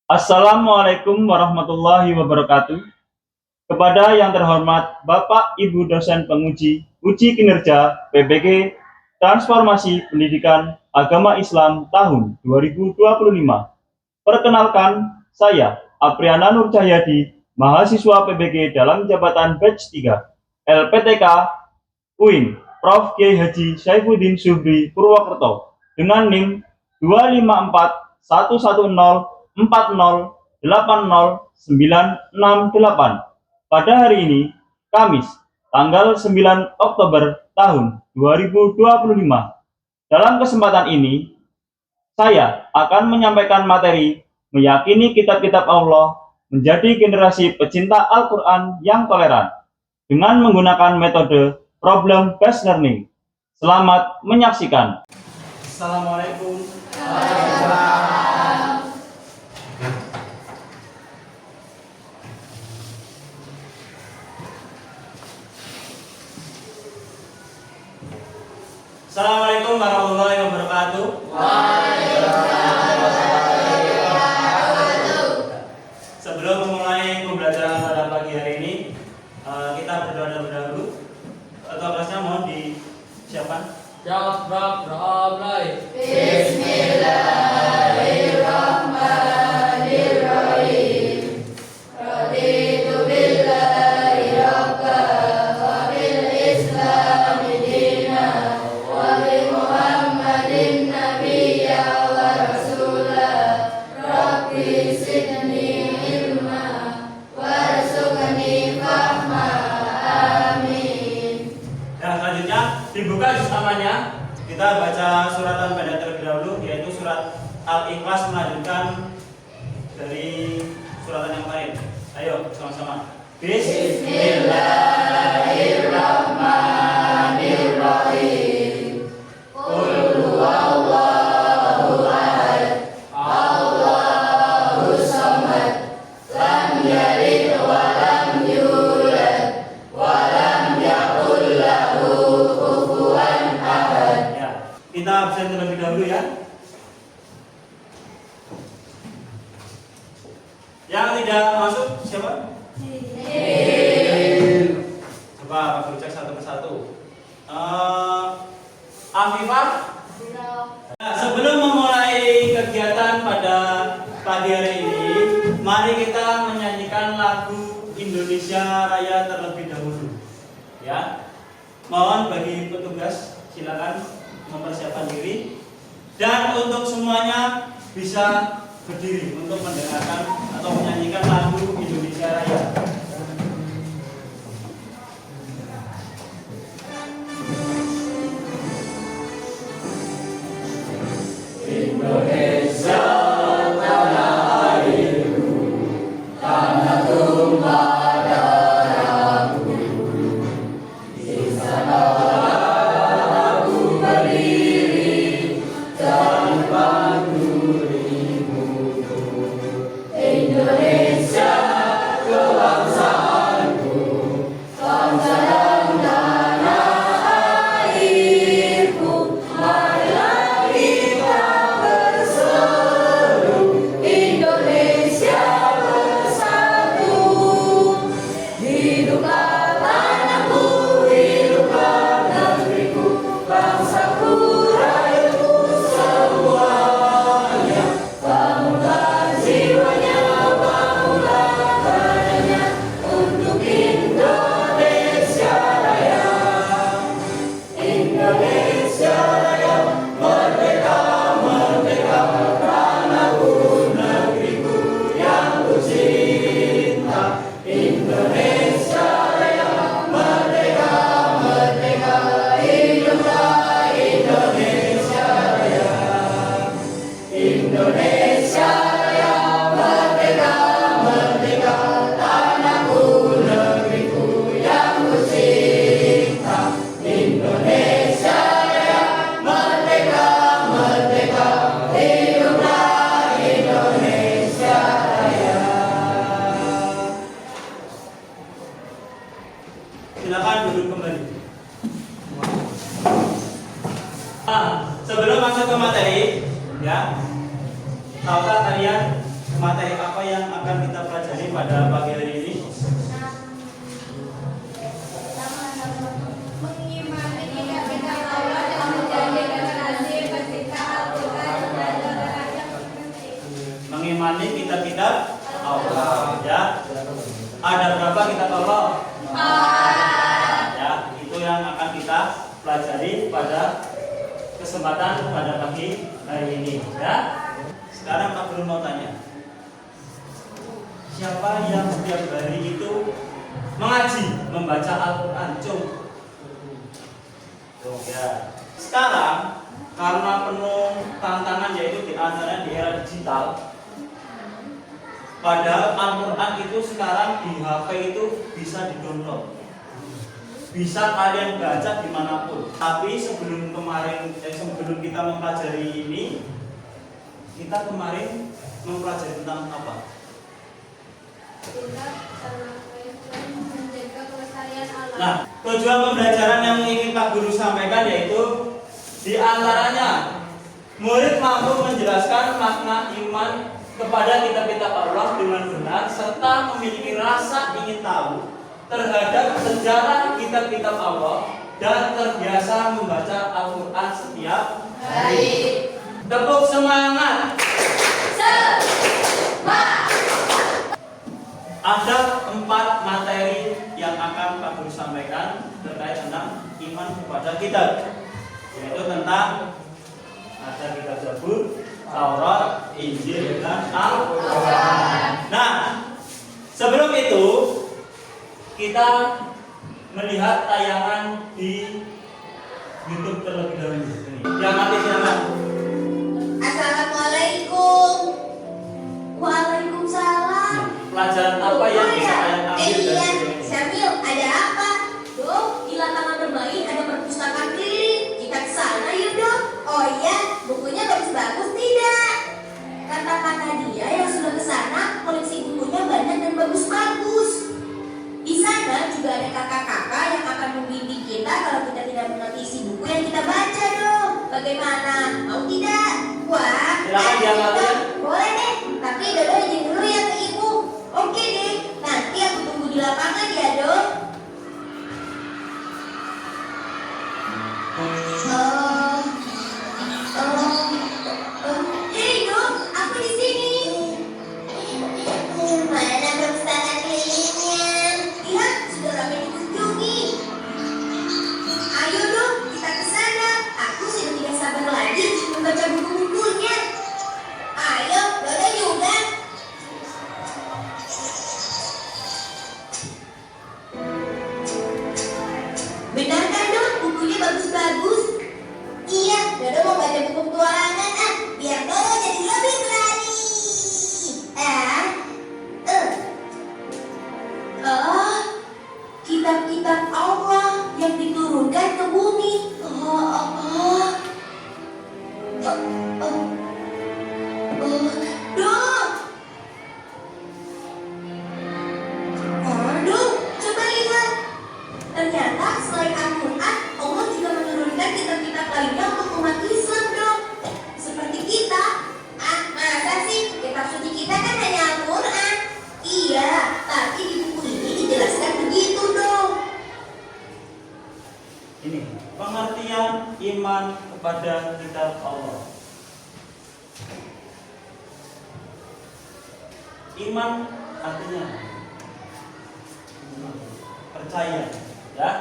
Assalamualaikum warahmatullahi wabarakatuh. Kepada yang terhormat Bapak Ibu dosen penguji uji kinerja PBG Transformasi Pendidikan Agama Islam tahun 2025. Perkenalkan, saya Apriana Nur Cahyadi, mahasiswa PBG dalam jabatan batch 3 LPTK UIN Prof. Kiai Haji Saifuddin Subri Purwokerto dengan NIM 25410408098 pada hari ini, Kamis, tanggal 9 Oktober tahun 2025. Dalam kesempatan ini, saya akan menyampaikan materi meyakini kitab-kitab Allah menjadi generasi pecinta Al-Quran yang toleran dengan menggunakan metode problem based learning. Selamat menyaksikan. Assalamualaikum. Assalamualaikum warahmatullahi wabarakatuh. Sebelum memulai pembelajaran pada pagi hari ini, kita berdoa terlebih dahulu. Ketua kelasnya mohon disiapkan. Bismillahirrahmanirrahim. Raditu billahi rabban wa bil islami dinan wa bi Muhammadin nabiyya wa rasulah. Rabbi zidni ilma warzuqni fahma. Amin. Nah, selanjutnya dibuka juz amannya. Kita baca suratan pendek terlebih dahulu, yaitu surat Al-Ikhlas, melanjutkan dari suratan yang lain. Ayo sama-sama. Bismillahirrahmanirrahim. Qul huwallahu ahad, Allahus samad, lam yalid wa lam yulad wa lam yakul lahu kufuwan ahad. Ya, kita absen terlebih dahulu ya. Yang tidak masuk siapa? Coba Pak Guru cek satu persatu. Afifah. Nah, sebelum memulai kegiatan pada pagi hari ini, mari kita menyanyikan lagu Indonesia Raya terlebih dahulu. Ya, mohon bagi petugas silakan mempersiapkan diri, dan untuk semuanya bisa berdiri untuk mendengarkan atau menyanyikan lagu Indonesia Raya. Indonesia tanah airku, tanah tumpah darahku. Di sana aku berdiri tanpa dirimu. Indonesia, kelak Silakan duduk kembali. Sebelum masuk ke materi, ya, tahukah kalian materi apa yang akan kita pelajari pada pagi hari ini? Mengimani kitab-kitab Allah, ya. Ada berapa kitab Allah? Ya, itu yang akan kita pelajari pada kesempatan pada pagi hari ini, ya. Sekarang Pak Guru mau tanya, siapa yang setiap hari itu mengaji, membaca Al-Quran? Ya. Sekarang karena penuh tantangan, yaitu di antaranya di era digital. Padahal Al-Quran itu sekarang di HP itu bisa di-download, bisa kalian baca dimanapun. Tapi sebelum kita mempelajari ini, kita kemarin mempelajari tentang apa? Nah, tujuan pembelajaran yang ingin Pak Guru sampaikan yaitu di antaranya murid mampu menjelaskan makna iman kepada kitab-kitab Allah dengan benar serta memiliki rasa ingin tahu terhadap sejarah kitab-kitab Allah dan terbiasa membaca Al-Quran setiap hari. Tepuk semangat. Ada 4 materi yang akan Pak Guru sampaikan terkait tentang iman kepada kitab, yaitu tentang ada kitab Zabur, Taurat, Injil, dan Al-Quran. Nah, sebelum itu kita melihat tayangan di YouTube terlebih dahulu. Yang nanti silakan. Assalamualaikum. Waalaikumsalam. Pelajaran apa yang bisa kalian ambil dari Iya, video ini? Samil, ada apa? Dok, di lapangan bermain ada perpustakaan keliling. Kita ke sana yuk, Dok. Oh iya, bukunya bagus-bagus tidak? Kata-kata dia yang sudah ke sana, koleksi bukunya banyak dan bagus-bagus. Di sana juga ada kakak-kakak yang akan membimbing kita kalau kita tidak mengerti isi buku yang kita baca, Dok. Bagaimana? Mau tidak? Wah, Silakan diangkat ya. boleh deh, tapi Dodo izin dulu ya ke ibu. Oke deh, nanti aku tunggu di lapangan ya, Dok. Hei, Dok, aku di sini. Mana perpustakaan kelilingnya? Lihat, sudah ramai dikunjungi. Ayo, Dok, kita ke sana. Aku sudah tidak sabar lagi membaca buku-bukunya. Ayo, Dodo juga. Benar kan, Dok? Bukunya bagus-bagus. Iya, Dodo mau baca buku petualangan biar Dodo jadi lebih berani. Kitab-kitab Allah yang diturunkan ke bumi. Dok. Dok, coba lihat. Ternyata selain Al-Quran, Allah juga menurunkan kitab-kitab lainnya untuk umat Islam, Dok. Seperti kita. Masa sih? Kitab suci kita kan hanya Al-Quran. Iya, tapi di buku ini dijelaskan begitu, Dok. Ini pengertian iman kepada kitab Allah. Iman artinya percaya, ya.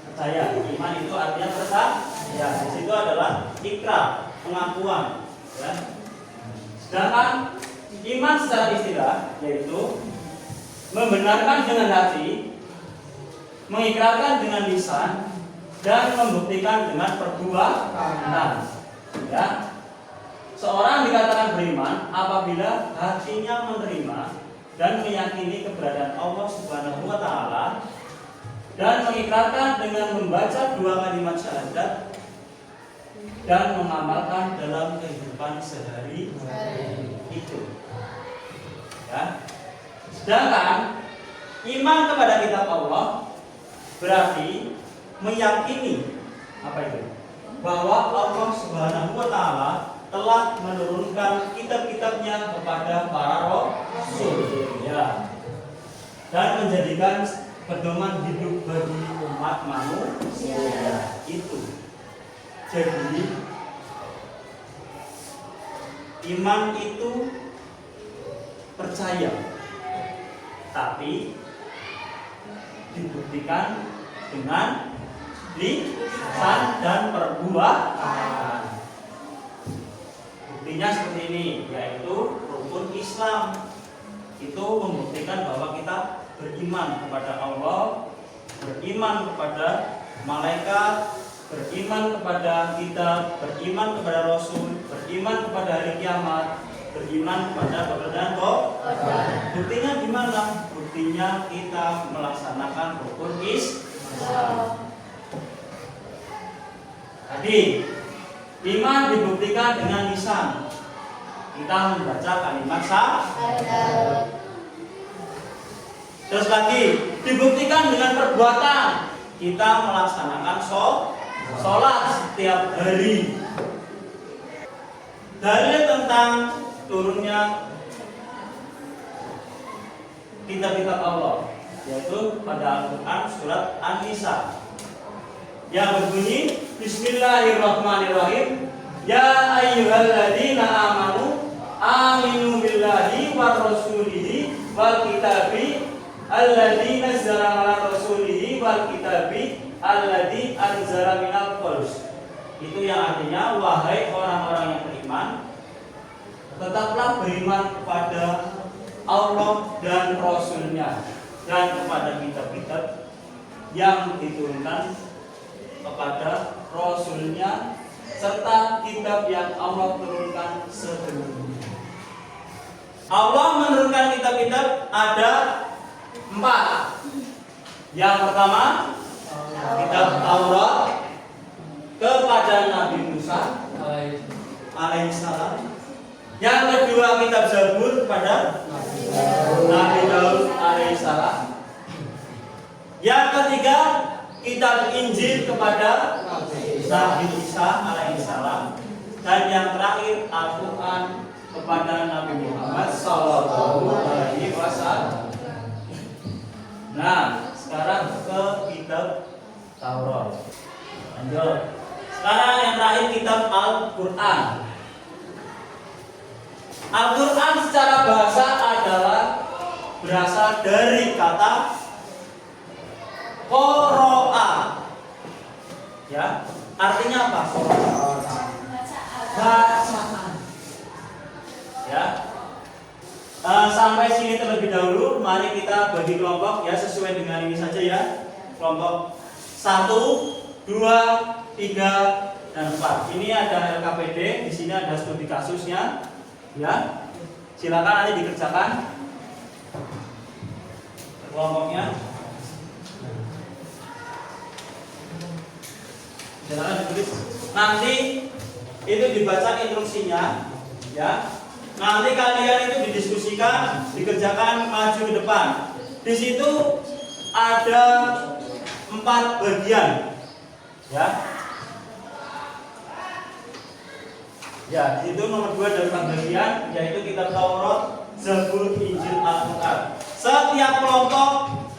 Percaya. Iman itu artinya percaya. Ya, di situ adalah ikrar, pengakuan, ya. Sedangkan iman secara istilah yaitu membenarkan dengan hati, mengikrarkan dengan lisan, dan membuktikan dengan perbuatan. Ya. Seorang dikatakan beriman apabila hatinya menerima dan meyakini keberadaan Allah Subhanahu wa taala dan mengikrarkan dengan membaca 2 kalimat syahadat dan mengamalkan dalam kehidupan sehari-hari itu. Ya. Sedangkan iman kepada kitab Allah Berarti meyakini apa itu? Bahwa Allah Subhanahu wa taala telah menurunkan kitab-kitabnya kepada para rasul, ya, dan menjadikan pedoman hidup bagi umat manusia. Itu. Jadi iman itu percaya, tapi dibuktikan dengan lisan dan perbuatan. Buktinya seperti ini, yaitu rukun Islam. Itu membuktikan bahwa kita beriman kepada Allah, beriman kepada malaikat, beriman kepada kitab, beriman kepada Rasul, beriman kepada hari kiamat, beriman kepada keberadaan Allah. Buktinya gimana? Buktinya kita melaksanakan rukun Islam. Tadi iman dibuktikan dengan lisan. Kita membaca kalimat syahadat. Terus lagi dibuktikan dengan perbuatan. Kita melaksanakan sholat setiap hari. Dalil tentang turunnya kitab-kitab Allah, yaitu pada Al-Quran surat An-Nisa yang berbunyi Bismillahirrahmanirrahim. Ya ayyuhalladzina amanu aminu billahi wa rasulihi wal kitabi alladzi nazzala ala rasulihi wal kitabi alladzi anzala minal qurs. Itu yang artinya, wahai orang-orang yang beriman, tetaplah beriman kepada Allah dan Rasulnya dan kepada kitab-kitab yang diturunkan kepada Rasulnya serta kitab yang Allah turunkan sebelumnya. Allah menurunkan kitab-kitab ada 4. Yang pertama, kitab Taurat kepada Nabi Musa alaihissalam. Yang kedua, kitab Zabur kepada Nabi Daud alaihissalam. Yang ketiga, kitab Injil kepada Nabi Isa alaihissalam. Dan yang terakhir, Al-Quran kepada Nabi Muhammad sallallahu alaihi wasallam. Nah, sekarang ke kitab Taurat. Lanjut. Sekarang yang terakhir, kitab Al-Quran. Al-Quran secara bahasa adalah berasal dari kata qoro'a. Ya, artinya apa? Bacaan. Ya. Sampai sini terlebih dahulu, mari kita bagi kelompok ya sesuai dengan ini saja ya. Kelompok 1, 2, 3, dan 4. Ini ada LKPD, di sini ada studi kasusnya. Ya. Silakan nanti dikerjakan kelompoknya. Silakan ditulis. Nanti itu dibaca instruksinya, ya. Nanti kalian itu didiskusikan, dikerjakan maju ke depan. Di situ ada 4 bagian, ya. Ya, di situ nomor 2 dari 4 bagian, yaitu kitab Taurat, Zabur, Injil, Al-Quran. Setiap kelompok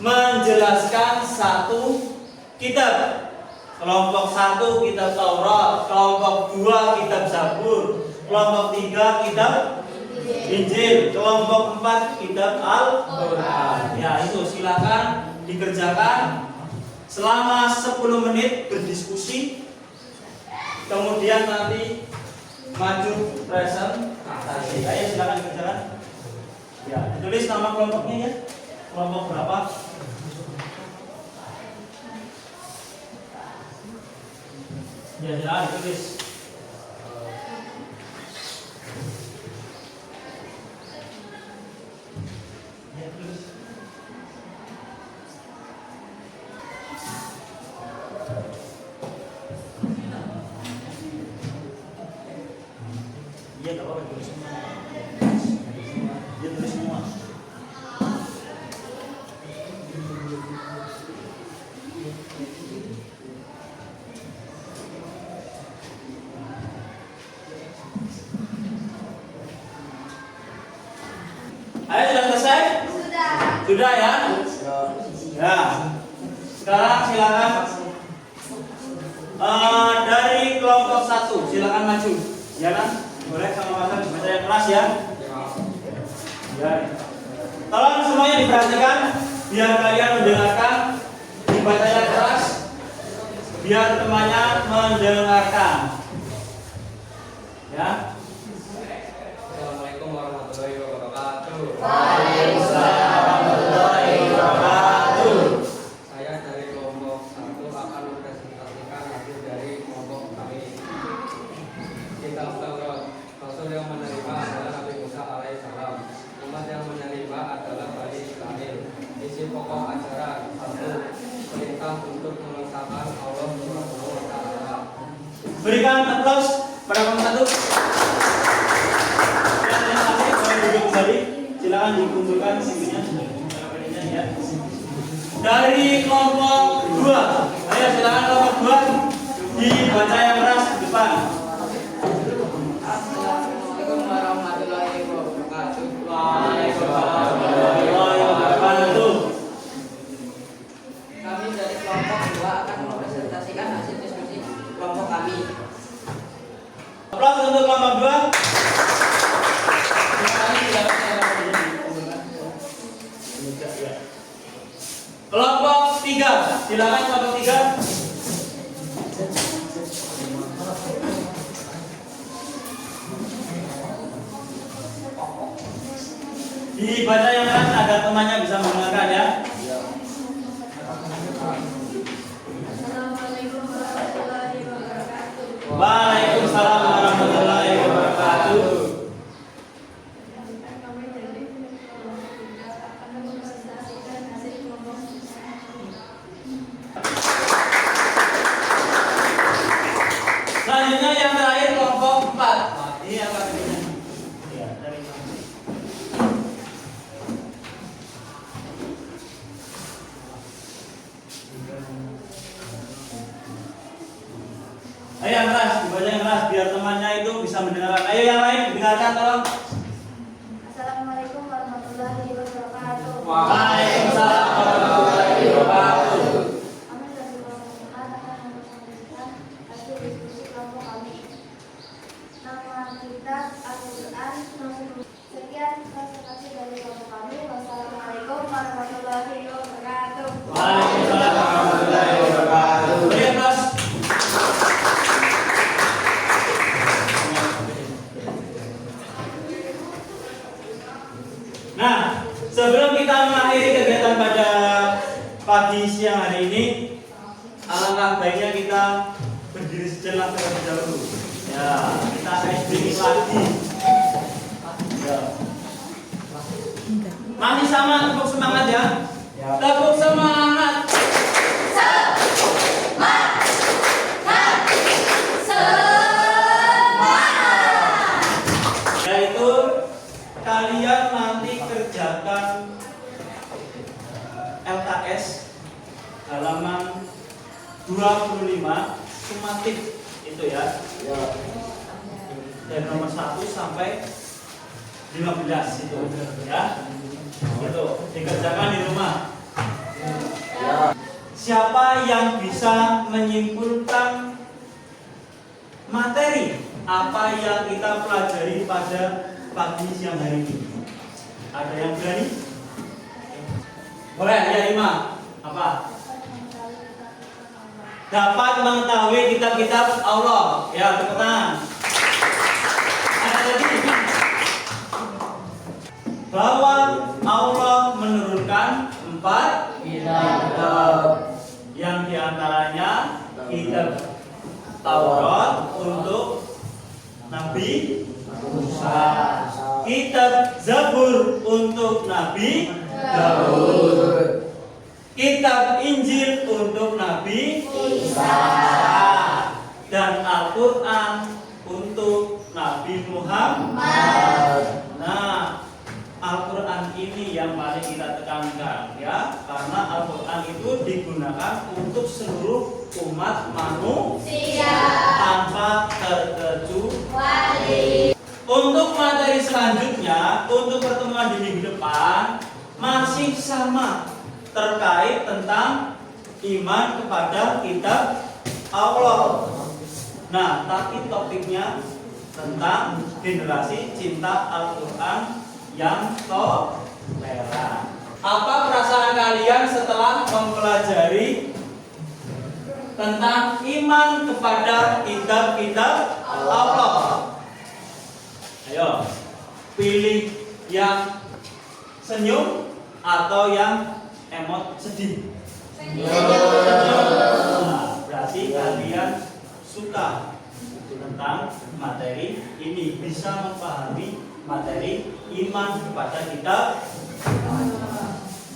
menjelaskan 1 kitab. Kelompok 1 kitab Taurat, kelompok 2 kitab Zabur, kelompok 3 kitab Injil, kelompok 4 kitab Al-Quran. Ya, itu silakan dikerjakan selama 10 menit berdiskusi. Kemudian nanti maju presentasi. Ayo silakan dikerjakan. Ya, ditulis nama kelompoknya ya. Kelompok berapa? Ya, silakan ditulis. Ya, tulis. Iya, tak apa-apa, tulis semua. Dia tulis semua. Sudah ya? Ya. Sekarang silakan dari kelompok 1 silakan maju. Ya kan? Boleh sama-sama baca yang keras ya. Ya. Tolong semuanya diperhatikan biar kalian mendengarkan, dibaca yang keras biar temannya mendengarkan. Ya. Assalamualaikum warahmatullahi wabarakatuh. Waalaikumsalam warahmatullahi wabarakatuh. Saya dari kelompok 1 akan mempresentasikan hasil dari kelompok kami. Kitab Taurat. Rasul yang menerima adalah Nabi Musa alaihissalam. Umat yang menerima adalah Bani Israel. Isi pokok ajaran 1. Perintah untuk mengesahkan Allah Subhanahu wa taala. Berikan aplaus pada kelompok 1. Yang tadi boleh duduk kembali. Silakan dikumpulkan CV-nya ya. Dari kelompok 2. Ayo silakan kelompok 2 dibaca yang keras di depan. Assalamualaikum warahmatullahi wabarakatuh. Waalaikumsalam warahmatullahi wabarakatuh. Kami dari kelompok 2 akan mempresentasikan hasil diskusi kelompok kami. Aplaus untuk kelompok 2. Kelompok 3, silakan kelompok 3. Dibaca yang keras agar temannya bisa mendengarkan ya. Assalamualaikum warahmatullahi wabarakatuh. Waalaikumsalam warahmatullahi wabarakatuh. Kami dari kelompok 3 akan mempresentasikan hasil kelompok. Selanjutnya yang terakhir kelompok 4. Ini apa ini? Ya, dari Ayo yang keras, dibaca yang keras biar temannya itu bisa mendengarkan. Ayo yang lain dengarkan tolong. Assalamualaikum warahmatullahi wabarakatuh. Waalaikumsalam warahmatullahi wabarakatuh. Kami dari kelompok 4 akan mempresentasikan hasil diskusi kelompok kami. Nama kita Al-Quran. Sekian presentasi dari kelompok kami. Wassalamualaikum warahmatullahi wabarakatuh. Waalaikumsalam warahmatullahi wabarakatuh. Beri aplaus. Nah, sebelum kita mengakhiri kegiatan pada pagi siang hari ini, alangkah baiknya kita berdiri sejenak terlebih dahulu. Ya, kita SBI lagi. Ya. Masih sama, tepuk semangat ya. Tepuk semangat. Yaitu kalian nanti kerjakan LKS halaman 25 sumatif itu ya. Dari nomor 1 sampai 15 itu ya. Itu dikerjakan di rumah. Siapa yang bisa menyimpulkan materi apa yang kita pelajari pada pagi siang hari ini? Ada yang berani? Boleh ya, 5. Apa? Dapat mengetahui kitab-kitab Allah. Ya, tepuk tangan. Ada lagi? Bahwa Allah menurunkan 4 kitab, yang diantaranya kitab Taurat untuk Nabi Musa, kitab Zabur untuk Nabi Daud, kitab Injil untuk Nabi Isa, dan Al-Quran untuk Nabi Muhammad. Nah, Al-Quran ini yang paling kita tekankan ya, karena Al-Quran itu digunakan untuk seluruh umat manusia tanpa terkecuali. Untuk materi selanjutnya, untuk pertemuan di minggu depan, masih sama terkait tentang iman kepada kitab Allah. Nah, tapi topiknya tentang generasi cinta Al-Quran yang toleran. Apa perasaan kalian setelah mempelajari tentang iman kepada kitab-kitab Allah? Ayo, pilih yang senyum atau yang emot sedih. Nah, berarti kalian suka tentang materi ini, bisa memahami materi iman kepada kitab.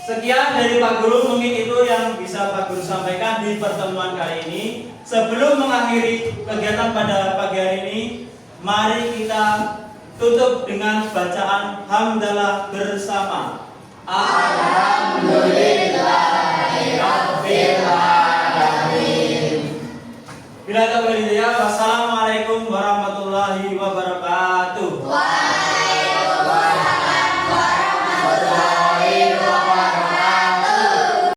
Sekian dari Pak Guru, mungkin itu yang bisa Pak Guru sampaikan di pertemuan kali ini. Sebelum mengakhiri kegiatan pada pagi hari ini, mari kita tutup dengan bacaan hamdalah bersama. Alhamdulillahirabbil alamin. Bila taufiq hidayah, wassalamualaikum warahmatullahi wabarakatuh.